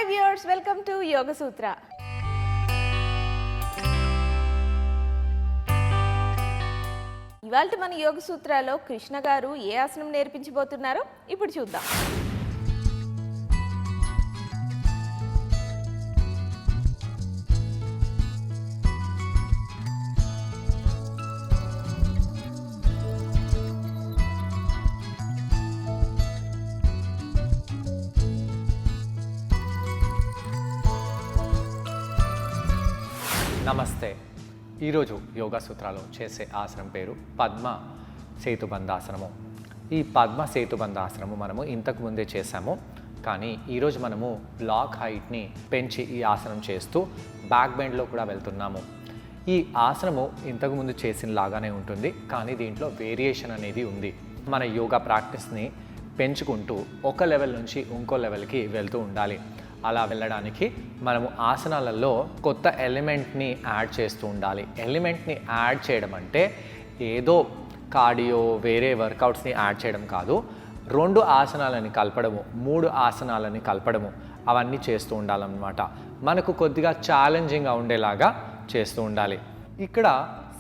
Hi viewers, welcome to యోగ సూత్ర. ఇవాల్టి మన యోగ సూత్రాలో కృష్ణ గారు ఏ ఆసనం నేర్పించబోతున్నారో ఇప్పుడు చూద్దాం. నమస్తే. ఈరోజు యోగా సూత్రాలో చేసే ఆసనం పేరు పద్మ సేతుబంధాసనము. ఈ పద్మ సేతుబంధాసనము మనము ఇంతకు ముందే చేసాము, కానీ ఈరోజు మనము బ్లాక్ హైట్ని పెంచి ఈ ఆసనం చేస్తూ బ్యాక్ బెండ్లో కూడా వెళ్తున్నాము. ఈ ఆసనము ఇంతకుముందు చేసిన లాగానే ఉంటుంది, కానీ దీంట్లో వేరియేషన్ అనేది ఉంది. మన యోగా ప్రాక్టీస్ని పెంచుకుంటూ ఒక లెవెల్ నుంచి ఇంకో లెవెల్కి వెళ్తూ ఉండాలి. అలా వెళ్ళడానికి మనము ఆసనాలలో కొత్త ఎలిమెంట్ని యాడ్ చేస్తూ ఉండాలి. ఎలిమెంట్ని యాడ్ చేయడం అంటే ఏదో కార్డియో వేరే వర్కౌట్స్ని యాడ్ చేయడం కాదు. 2 ఆసనాలని కలపడము, 3 ఆసనాలని కలపడము, అవన్నీ చేస్తూ ఉండాలన్నమాట. మనకు కొద్దిగా ఛాలెంజింగ్గా ఉండేలాగా చేస్తూ ఉండాలి. ఇక్కడ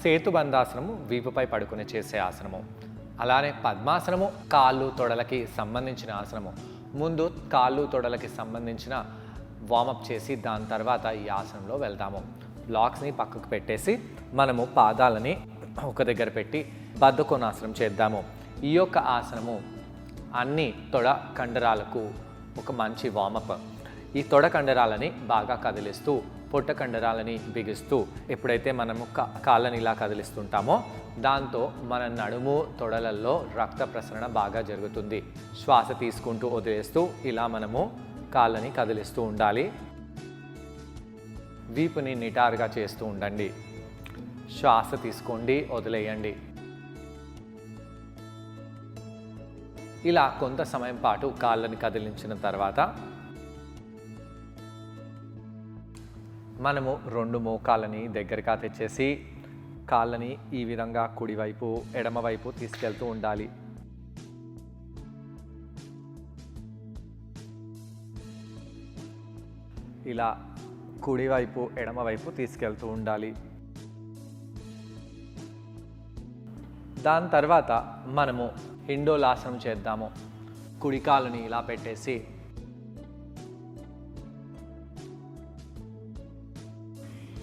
సేతుబంధాసనము వీపుపై పడుకుని చేసే ఆసనము. అలానే పద్మాసనము కాళ్ళు తొడలకి సంబంధించిన ఆసనము. ముందు కాళ్ళు తొడలకి సంబంధించిన వార్మప్ చేసి దాని తర్వాత ఈ ఆసనంలో వెళ్తాము. బ్లాక్స్ని పక్కకు పెట్టేసి మనము పాదాలని ఒక దగ్గర పెట్టి బద్ధకోణాసనం చేద్దాము. ఈ యొక్క ఆసనము అన్ని తొడ కండరాలకు ఒక మంచి వార్మప్. ఈ తొడ కండరాలని బాగా కదిలిస్తూ పొట్ట కండరాలని బిగిస్తూ ఎప్పుడైతే మనము కాళ్ళని ఇలా కదిలిస్తుంటామో దాంతో మన నడుము తొడలలో రక్త ప్రసరణ బాగా జరుగుతుంది. శ్వాస తీసుకుంటూ వదిలేస్తూ ఇలా మనము కాళ్ళని కదిలిస్తూ ఉండాలి. వీపుని నిటారుగా చేస్తూ ఉండండి. శ్వాస తీసుకోండి, వదిలేయండి. ఇలా కొంత సమయం పాటు కాళ్ళని కదిలించిన తర్వాత మనము 2 మోకాళ్ళని దగ్గరగా తెచ్చేసి కాళ్ళని ఈ విధంగా కుడివైపు ఎడమవైపు తీసుకెళ్తూ ఉండాలి. ఇలా కుడివైపు ఎడమవైపు తీసుకెళ్తూ ఉండాలి. దాని తర్వాత మనము హిండోలాసనం చేద్దాము. కుడి కాళ్ళని ఇలా పెట్టేసి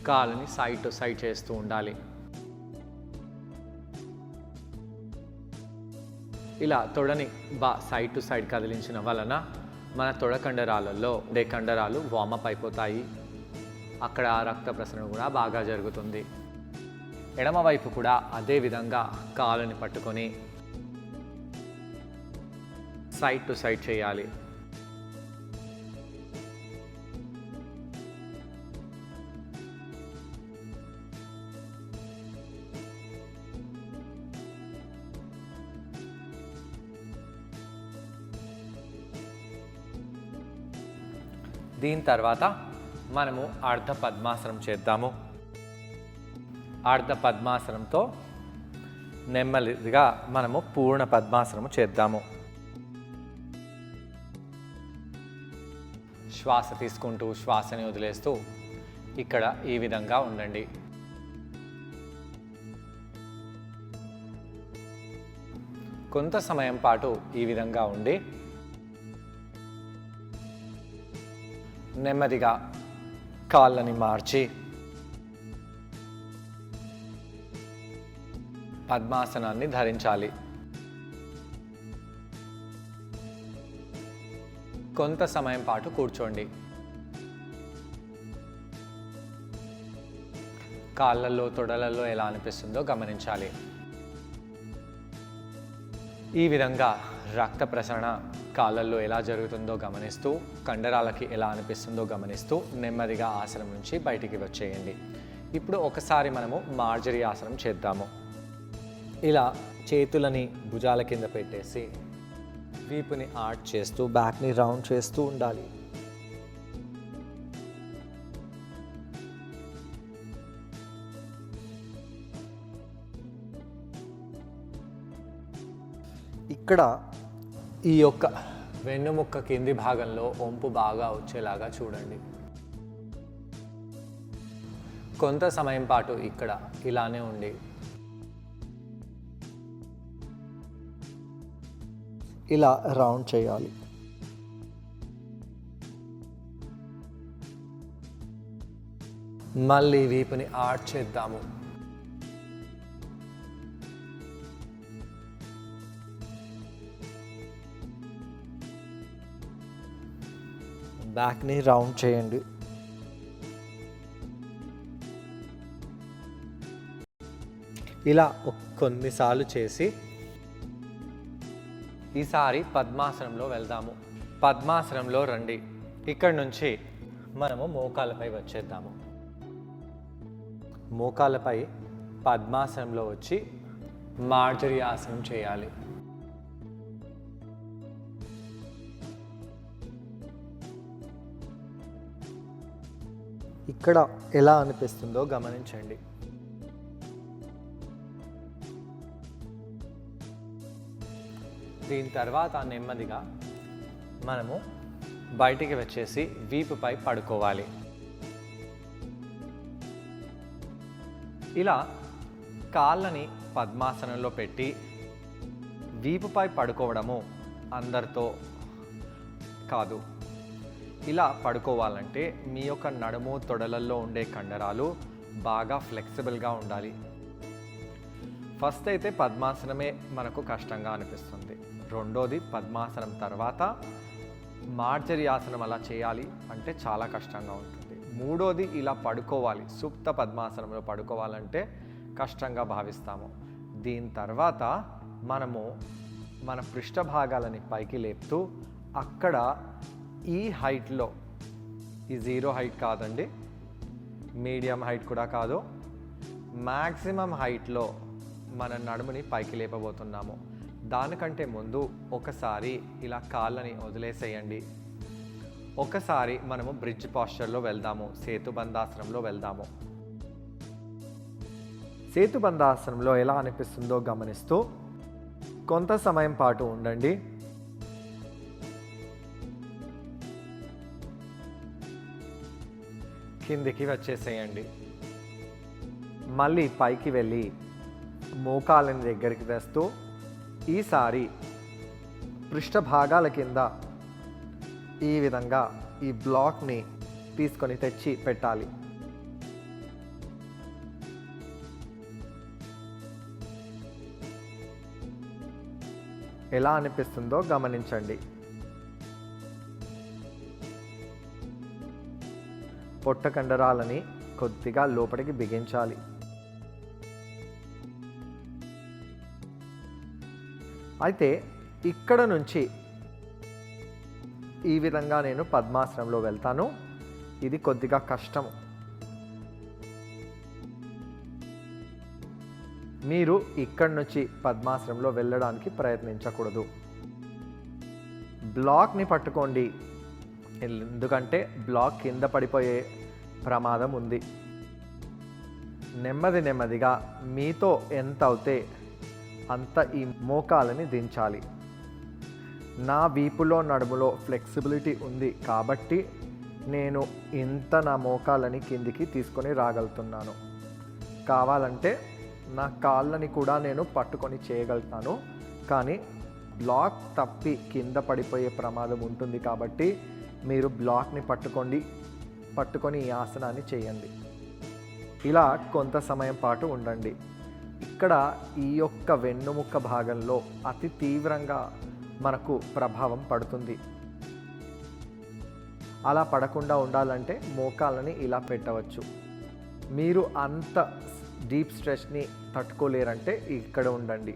కాళ్ళని సైడ్ టు సైడ్ చేస్తూ ఉండాలి. ఇలా తొడని సైడ్ టు సైడ్ కదిలించిన వలన మన తొడ కండరాలలో ఉండే కండరాలు వార్మప్ అయిపోతాయి. అక్కడ రక్త ప్రసరణ కూడా బాగా జరుగుతుంది. ఎడమవైపు కూడా అదే విధంగా కాళ్ళని పట్టుకొని సైడ్ టు సైడ్ చేయాలి. దీని తర్వాత మనము అర్ధ పద్మాసనం చేద్దాము. అర్ధ పద్మాసనంతో నెమ్మదిగా మనము పూర్ణ పద్మాసనము చేద్దాము. శ్వాస తీసుకుంటూ శ్వాసని వదిలేస్తూ ఇక్కడ ఈ విధంగా ఉండండి. కొంత సమయం పాటు ఈ విధంగా ఉండి నెమ్మదిగా కాళ్ళని మార్చి పద్మాసనాన్ని ధరించాలి. కొంత సమయం పాటు కూర్చోండి. కాళ్ళల్లో తొడలలో ఎలా అనిపిస్తుందో గమనించాలి. ఈ విధంగా రక్త ప్రసరణ కాళ్ళల్లో ఎలా జరుగుతుందో గమనిస్తూ కండరాలకి ఎలా అనిపిస్తుందో గమనిస్తూ నెమ్మదిగా ఆసనం నుంచి బయటికి వచ్చేయండి. ఇప్పుడు ఒకసారి మనము మార్జరీ ఆసనం చేద్దాము. ఇలా చేతులని భుజాల కింద పెట్టేసి వీపుని ఆర్చ్ చేస్తూ బ్యాక్ని రౌండ్ చేస్తూ ఉండాలి. ఇక్కడ ఈ యొక్క వెన్నుముక్క కింది భాగంలో వంపు బాగా వచ్చేలాగా చూడండి. కొంత సమయం పాటు ఇక్కడ ఇలానే ఉండి ఇలా రౌండ్ చేయాలి. మళ్ళీ వీపుని ఆర్చ్ చేద్దాము. బ్యాక్ని రౌండ్ చేయండి. ఇలా కొన్నిసార్లు చేసి ఈసారి పద్మాసనంలో వెళ్దాము. పద్మాసనంలో రండి. ఇక్కడి నుంచి మనము మోకాళ్ళపై వచ్చేద్దాము. మోకాళ్ళపై పద్మాసనంలో వచ్చి మార్జరీ ఆసనం చేయాలి. ఇక్కడ ఎలా అనిపిస్తుందో గమనించండి. దీని తర్వాత నెమ్మదిగా మనము బయటికి వచ్చేసి వీపుపై పడుకోవాలి. ఇలా కాళ్ళని పద్మాసనంలో పెట్టి వీపుపై పడుకోవడము అందరితో కాదు. ఇలా పడుకోవాలంటే మీ యొక్క నడుము తొడలల్లో ఉండే కండరాలు బాగా ఫ్లెక్సిబుల్గా ఉండాలి. ఫస్ట్ అయితే పద్మాసనమే మనకు కష్టంగా అనిపిస్తుంది. రెండోది పద్మాసనం తర్వాత మార్జరీ ఆసనం అలా చేయాలి అంటే చాలా కష్టంగా ఉంటుంది. మూడోది ఇలా పడుకోవాలి, సుప్త పద్మాసనంలో పడుకోవాలంటే కష్టంగా భావిస్తాము. దీని తర్వాత మనము మన పృష్ఠ భాగాలని పైకి లేపుతూ అక్కడ ఈ హైట్లో, ఈ జీరో హైట్ కాదండి, మీడియం హైట్ కూడా కాదు, మ్యాక్సిమం హైట్లో మన నడుముని పైకి లేపబోతున్నాము. దానికంటే ముందు ఒకసారి ఇలా కాళ్ళని వదిలేసేయండి. ఒకసారి మనము బ్రిడ్జ్ పాస్చర్లో వెళ్దాము, సేతుబంధాసనంలో వెళ్దాము. సేతుబంధాసనంలో ఎలా అనిపిస్తుందో గమనిస్తూ కొంత సమయం పాటు ఉండండి. కిందికి వచ్చేసేయండి. మళ్ళీ పైకి వెళ్ళి మోకాళ్ళని దగ్గరికి తెస్తూ ఈసారి పృష్ఠ భాగాల కింద ఈ విధంగా ఈ బ్లాక్ని తీసుకొని తెచ్చి పెట్టాలి. ఎలా అనిపిస్తుందో గమనించండి. పొట్ట కండరాలని కొద్దిగా లోపలికి బిగించాలి. అయితే ఇక్కడ నుంచి ఈ విధంగా నేను పద్మాసనంలో వెళ్తాను. ఇది కొద్దిగా కష్టము. మీరు ఇక్కడి నుంచి పద్మాసనంలో వెళ్ళడానికి ప్రయత్నించకూడదు. బ్లాక్ని పట్టుకోండి, ఎందుకంటే బ్లాక్ కింద పడిపోయే ప్రమాదం ఉంది. నెమ్మదిగా మీతో ఎంత అవుతే అంత ఈ మోకాలని దించాలి. నా వీపులో నడుములో ఫ్లెక్సిబిలిటీ ఉంది కాబట్టి నేను ఇంత నా మోకాలని కిందికి తీసుకొని రాగలుగుతున్నాను. కావాలంటే నా కాళ్ళని కూడా నేను పట్టుకొని చేయగలుగుతాను, కానీ బ్లాక్ తప్పి కింద పడిపోయే ప్రమాదం ఉంటుంది కాబట్టి మీరు బ్లాక్ని పట్టుకొని ఈ ఆసనాన్ని చేయండి. ఇలా కొంత సమయం పాటు ఉండండి. ఇక్కడ ఈ యొక్క వెన్నుముక్క భాగంలో అతి తీవ్రంగా మనకు ప్రభావం పడుతుంది. అలా పడకుండా ఉండాలంటే మోకాళ్ళని ఇలా పెట్టవచ్చు. మీరు అంత డీప్ స్ట్రెచ్ని తట్టుకోలేరంటే ఇక్కడ ఉండండి.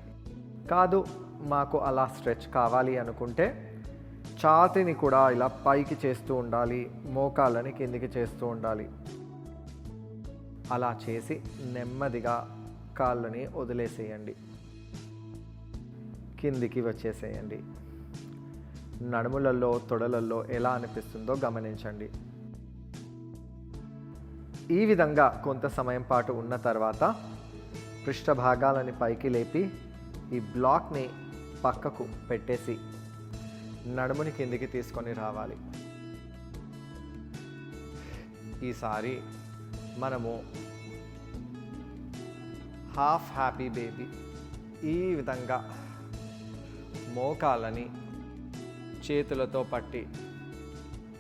కాదు మాకు అలా స్ట్రెచ్ కావాలి అనుకుంటే ఛాతీని కూడా ఇలా పైకి చేస్తూ ఉండాలి, మోకాళ్ళని కిందికి చేస్తూ ఉండాలి. అలా చేసి నెమ్మదిగా కాళ్ళని వదిలేసేయండి, కిందికి వచ్చేసేయండి. నడుములలో తొడలలో ఎలా అనిపిస్తుందో గమనించండి. ఈ విధంగా కొంత సమయం పాటు ఉన్న తర్వాత పృష్ఠ భాగాలని పైకి లేపి ఈ బ్లాక్ని పక్కకు పెట్టేసి నడుముని కిందికి తీసుకొని రావాలి. ఈసారి మనము హాఫ్ హ్యాపీ బేబీ ఈ విధంగా మోకాలని చేతులతో పట్టి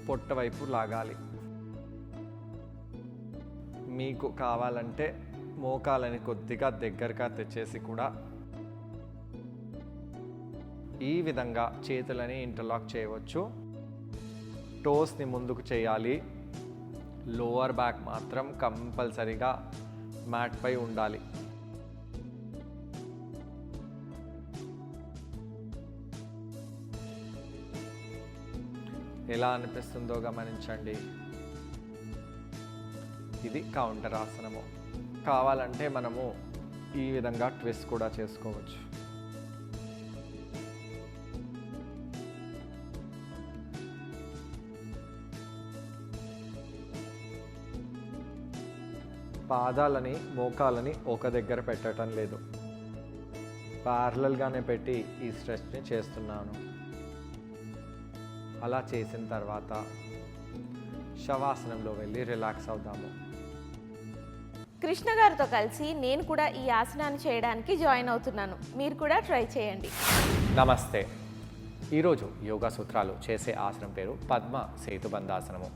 పొట్ట వైపు లాగాలి. మీకు కావాలంటే మోకాలని కొద్దిగా దగ్గరగా తెచ్చేసి కూడా ఈ విధంగా చేతులని ఇంటర్లాక్ చేయవచ్చు. టోస్ని ముందుకు చేయాలి. లోవర్ బ్యాక్ మాత్రం కంపల్సరీగా మ్యాట్పై ఉండాలి. ఎలా అనిపిస్తుందో గమనించండి. ఇది కౌంటర్ ఆసనము. కావాలంటే మనము ఈ విధంగా ట్విస్ట్ కూడా చేసుకోవచ్చు. పాదాలని మోకాలని ఒక దగ్గర పెట్టడం లేదు, ప్యారలల్గానే పెట్టి ఈ స్ట్రెచ్ని చేస్తున్నాను. అలా చేసిన తర్వాత శవాసనంలో వెళ్ళి రిలాక్స్ అవుదాము. కృష్ణ గారితో కలిసి నేను కూడా ఈ ఆసనాన్ని చేయడానికి జాయిన్ అవుతున్నాను. మీరు కూడా ట్రై చేయండి. నమస్తే. ఈరోజు యోగా సూత్రాలు చేసే ఆసనం పేరు పద్మ సేతుబంధాసనము.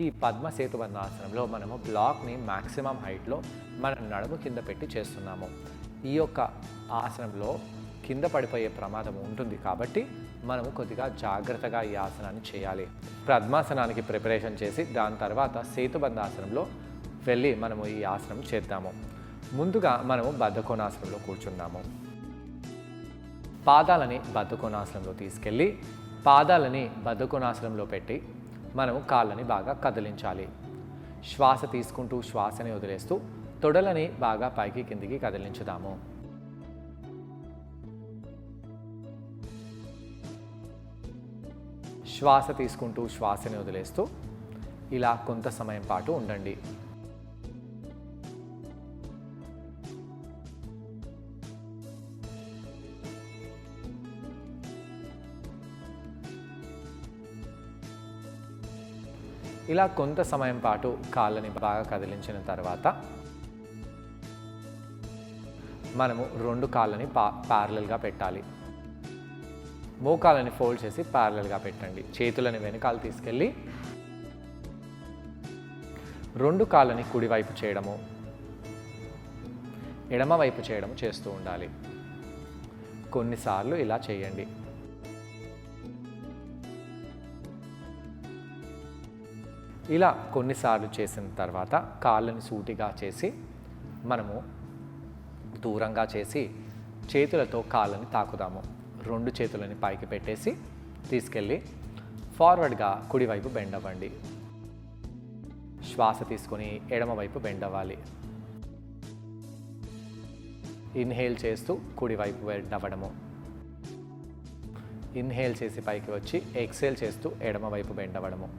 ఈ పద్మ సేతుబంధాసనంలో మనము బ్లాక్ని మ్యాక్సిమం హైట్లో మన నడుము కింద పెట్టి చేస్తున్నాము. ఈ యొక్క ఆసనంలో కింద పడిపోయే ప్రమాదం ఉంటుంది కాబట్టి మనము కొద్దిగా జాగ్రత్తగా ఈ ఆసనాన్ని చేయాలి. పద్మాసనానికి ప్రిపరేషన్ చేసి దాని తర్వాత సేతుబంధాసనంలో వెళ్ళి మనము ఈ ఆసనం చేద్దాము. ముందుగా మనము బద్ధకోణాసనంలో కూర్చుందాము. పాదాలని బద్ధకోణాసనంలో తీసుకెళ్ళి పాదాలని బద్ధకోణాసనంలో పెట్టి మనము కాళ్ళని బాగా కదిలించాలి. శ్వాస తీసుకుంటూ శ్వాసని వదిలేస్తూ తొడలని బాగా పైకి కిందికి కదిలించుదాము. శ్వాస తీసుకుంటూ శ్వాసని వదిలేస్తూ ఇలా కొంత సమయం పాటు ఉండండి. ఇలా కొంత సమయం పాటు కాళ్ళని బాగా కదిలించిన తర్వాత మనము రెండు కాళ్ళని ప్యారలల్గా పెట్టాలి. మోకాలని ఫోల్డ్ చేసి ప్యారలల్గా పెట్టండి. చేతులని వెనకాల తీసుకెళ్ళి రెండు కాళ్ళని కుడివైపు చేయడము ఎడమవైపు చేయడం చేస్తూ ఉండాలి. కొన్నిసార్లు ఇలా చేయండి. ఇలా కొన్నిసార్లు చేసిన తర్వాత కాళ్ళని సూటిగా చేసి మనము దూరంగా చేసి చేతులతో కాళ్ళని తాకుదాము. రెండు చేతులని పైకి పెట్టేసి తీసుకెళ్ళి ఫార్వర్డ్గా కుడివైపు బెండ్ అవ్వండి. శ్వాస తీసుకొని ఎడమవైపు బెండ్ అవ్వాలి. ఇన్హేల్ చేస్తూ కుడివైపు బెండ్ అవ్వడము. ఇన్హేల్ చేసి పైకి వచ్చి ఎక్సేల్ చేస్తూ ఎడమవైపు బెండ్ అవ్వడము.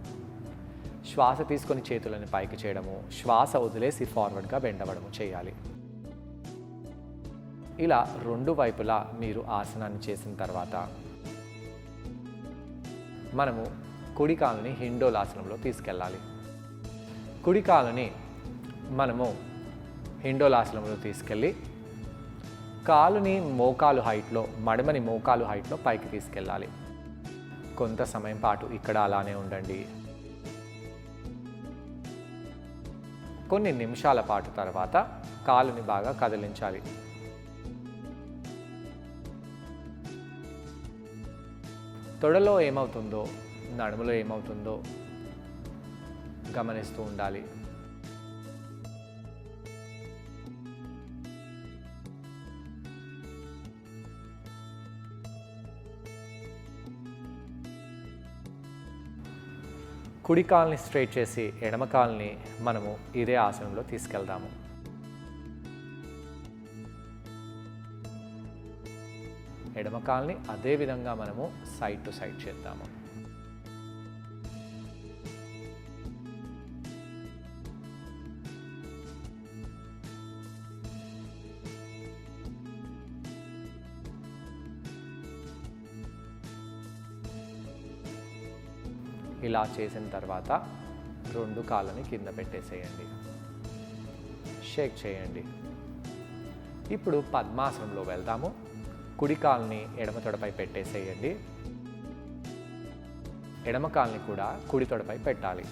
శ్వాస తీసుకొని చేతులని పైకి చేయడము. శ్వాస వదిలేసి ఫార్వర్డ్గా బెండ్ అవ్వడము చేయాలి. ఇలా రెండు వైపులా మీరు ఆసనాన్ని చేసిన తర్వాత మనము కుడి కాలుని హిండోలాసనంలో తీసుకెళ్ళాలి. కుడి కాలుని మనము హిండోలాసనంలో తీసుకెళ్ళి కాలుని మోకాలు హైట్లో మడమని మోకాలు హైట్లో పైకి తీసుకెళ్ళాలి. కొంత సమయం పాటు ఇక్కడ అలానే ఉండండి. కొన్ని నిమిషాల పాటు తర్వాత కాలుని బాగా కదిలించాలి. తొడలో ఏమవుతుందో నడుములో ఏమవుతుందో గమనిస్తూ ఉండాలి. కుడి కాలుని స్ట్రైట్ చేసి ఎడమ కాలుని మనము ఇదే ఆసనంలో తీసుకెళ్దాము. ఎడమ కాలుని అదే విధంగా మనము సైడ్ టు సైడ్ చేద్దాము. ఇలా చేసిన తర్వాత 2 కాళ్ళని కింద పెట్టేసేయండి, షేక్ చేయండి. ఇప్పుడు పద్మాసనంలో వెళ్దాము. కుడి కాల్ని ఎడమ తొడపై పెట్టేసేయండి, ఎడమ కాల్ని కూడా కుడి తొడపై పెట్టాలి.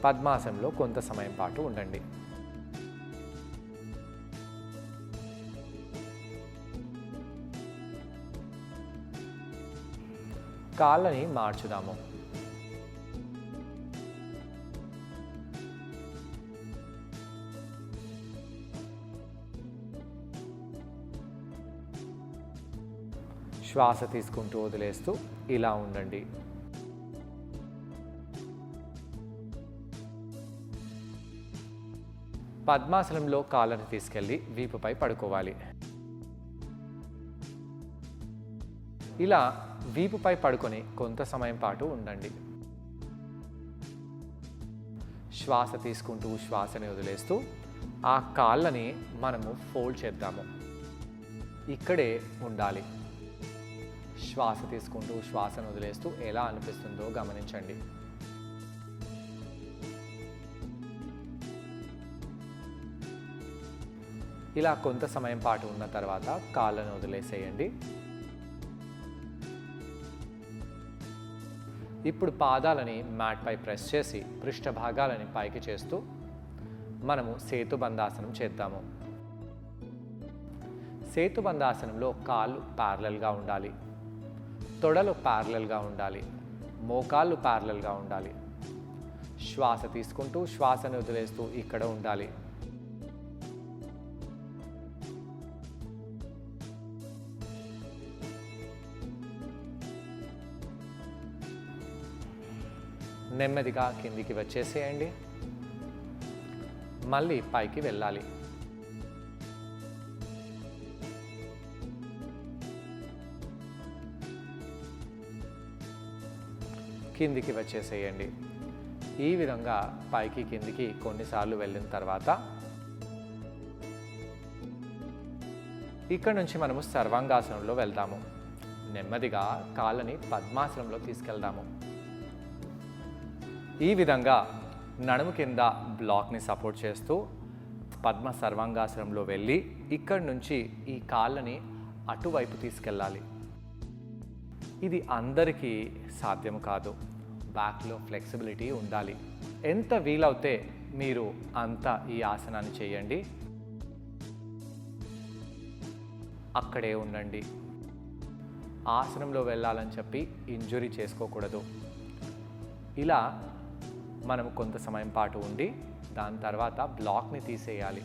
పద్మాసనంలో కొంత సమయం పాటు ఉండండి. కాళ్ళని మార్చుదాము. శ్వాస తీసుకుంటూ వదిలేస్తూ ఇలా ఉండండి. పద్మాసనంలో కాళ్ళని తీసుకెళ్ళి వీపుపై పడుకోవాలి. ఇలా వీపుపై పడుకొని కొంత సమయం పాటు ఉండండి. శ్వాస తీసుకుంటూ శ్వాసని వదిలేస్తూ ఆ కాళ్ళని మనము ఫోల్డ్ చేద్దాము. ఇక్కడే ఉండాలి. శ్వాస తీసుకుంటూ శ్వాసను వదిలేస్తూ ఎలా అనిపిస్తుందో గమనించండి. ఇలా కొంత సమయం పాటు ఉన్న తర్వాత కాళ్ళను వదిలేసేయండి. ఇప్పుడు పాదాలని మ్యాట్పై ప్రెస్ చేసి పృష్ఠ భాగాలని పైకి చేస్తూ మనము సేతుబంధాసనం చేద్దాము. సేతుబంధాసనంలో కాళ్ళు ప్యారలల్గా ఉండాలి, తొడలు ప్యారలల్గా ఉండాలి, మోకాళ్ళు ప్యారలల్గా ఉండాలి. శ్వాస తీసుకుంటూ శ్వాసను వదిలేస్తూ ఇక్కడ ఉండాలి. నెమ్మదిగా కిందికి వచ్చేసేయండి. మళ్ళీ పైకి వెళ్ళాలి. కిందికి వచ్చేసేయండి. ఈ విధంగా పైకి కిందికి కొన్నిసార్లు వెళ్ళిన తర్వాత ఇక్కడ నుంచి మనము సర్వాంగాసనంలో వెళ్దాము. నెమ్మదిగా కాళ్ళని పద్మాసనంలో తీసుకెళ్దాము. ఈ విధంగా నడుము కింద బ్లాక్ని సపోర్ట్ చేస్తూ పద్మ సర్వాంగాసనంలో వెళ్ళి ఇక్కడి నుంచి ఈ కాళ్ళని అటువైపు తీసుకెళ్ళాలి. ఇది అందరికీ సాధ్యం కాదు. బ్యాక్లో ఫ్లెక్సిబిలిటీ ఉండాలి. ఎంత వీలవుతే మీరు అంత ఈ ఆసనాన్ని చేయండి. అక్కడే ఉండండి. ఆసనంలో వెళ్ళాలని చెప్పి ఇంజురీ చేసుకోకూడదు. ఇలా మనం కొంత సమయం పాటు ఉండి దాని తర్వాత బ్లాక్ని తీసేయాలి.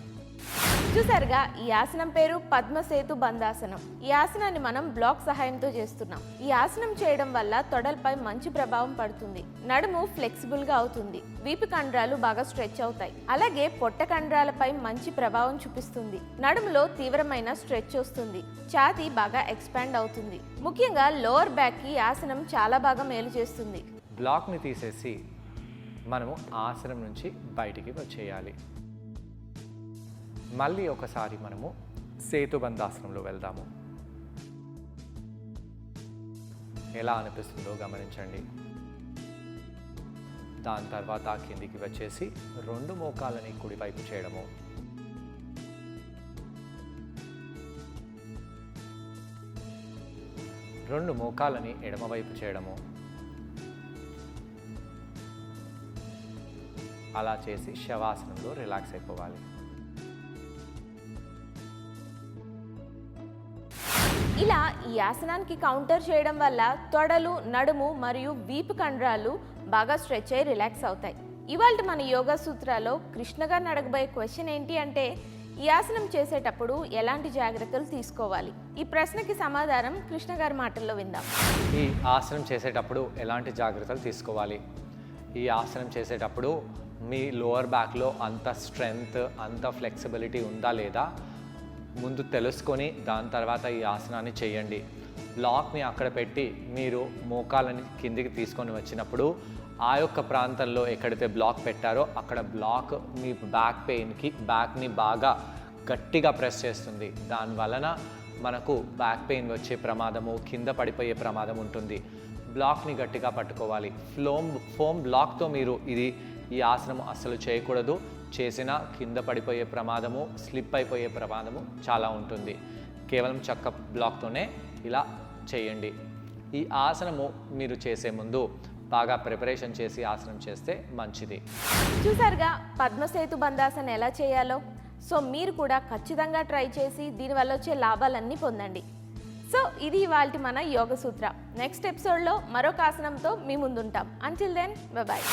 చూసారుగా, ఈ ఆసనం పేరు పద్మసేతు బంధాసనం. ఈ ఆసనాన్ని మనం బ్లాక్ సహాయంతో చేస్తున్నాం. ఈ ఆసనం చేయడం వల్ల తొడలపై మంచి ప్రభావం పడుతుంది. నడుము ఫ్లెక్సిబుల్ గా అవుతుంది. వీపు కండరాలు బాగా స్ట్రెచ్ అవుతాయి. అలాగే పొట్ట కండరాలపై మంచి ప్రభావం చూపిస్తుంది. నడుములో తీవ్రమైన స్ట్రెచ్ వస్తుంది. ఛాతీ బాగా ఎక్స్పాండ్ అవుతుంది. ముఖ్యంగా లోవర్ బ్యాక్ కి ఆసనం చాలా బాగా మేలు చేస్తుంది. బ్లాక్ని తీసేసి మనము ఆసనం నుంచి బయటికి వచ్చేయాలి. మళ్ళీ ఒకసారి మనము సేతుబంధాసనంలో వెళ్దాము. ఎలా అనిపిస్తుందో గమనించండి. దాని తర్వాత కిందికి వచ్చేసి 2 మోకాళ్ళని కుడివైపు చేయడము, రెండు మోకాళ్ళని ఎడమవైపు చేయడము. అలా చేసి శవాసనంలో రిలాక్స్ అయిపోవాలి. ఇలా ఈ ఆసనానికి కౌంటర్ చేయడం వల్ల తొడలు, నడుము మరియు వీపు కండరాలు బాగా స్ట్రెచ్ అయ్యి రిలాక్స్ అవుతాయి. ఇవాళ మన యోగా సూత్రాలో కృష్ణ గారిని అడగబోయే క్వశ్చన్ ఏంటి అంటే, ఈ ఆసనం చేసేటప్పుడు ఎలాంటి జాగ్రత్తలు తీసుకోవాలి? ఈ ప్రశ్నకి సమాధానం కృష్ణ గారి మాటల్లో విందాం. ఈ ఆసనం చేసేటప్పుడు ఎలాంటి జాగ్రత్తలు తీసుకోవాలి? ఈ ఆసనం చేసేటప్పుడు మీ లోవర్ బ్యాక్లో అంత స్ట్రెంగ్త్, అంత ఫ్లెక్సిబిలిటీ ఉందా లేదా ముందు తెలుసుకొని దాని తర్వాత ఈ ఆసనాన్ని చేయండి. బ్లాక్ని అక్కడ పెట్టి మీరు మోకాలని కిందికి తీసుకొని వచ్చినప్పుడు ఆ యొక్క ప్రాంతంలో ఎక్కడైతే బ్లాక్ పెట్టారో అక్కడ బ్లాక్ మీ బ్యాక్ పెయిన్కి బ్యాక్ని బాగా గట్టిగా ప్రెస్ చేస్తుంది. దాని వలన మనకు బ్యాక్ పెయిన్ వచ్చే ప్రమాదము, కింద పడిపోయే ప్రమాదం ఉంటుంది. బ్లాక్ని గట్టిగా పట్టుకోవాలి. ఫోమ్ బ్లాక్తో మీరు ఈ ఆసనం అస్సలు చేయకూడదు. చేసినా కింద పడిపోయే ప్రమాదము, స్లిప్ అయిపోయే ప్రమాదము చాలా ఉంటుంది. కేవలం చెక్క బ్లాక్తోనే ఇలా చేయండి. ఈ ఆసనము మీరు చేసే ముందు బాగా ప్రిపరేషన్ చేసి ఆసనం చేస్తే మంచిది. చూసారుగా పద్మసేతు బంధాసన ఎలా చేయాలో. సో మీరు కూడా ఖచ్చితంగా ట్రై చేసి దీనివల్ల వచ్చే లాభాలన్నీ పొందండి. సో ఇది ఇవాల్టి మన యోగ సూత్ర. నెక్స్ట్ ఎపిసోడ్లో మరొక ఆసనంతో మీ ముందుంటాం. Until then bye.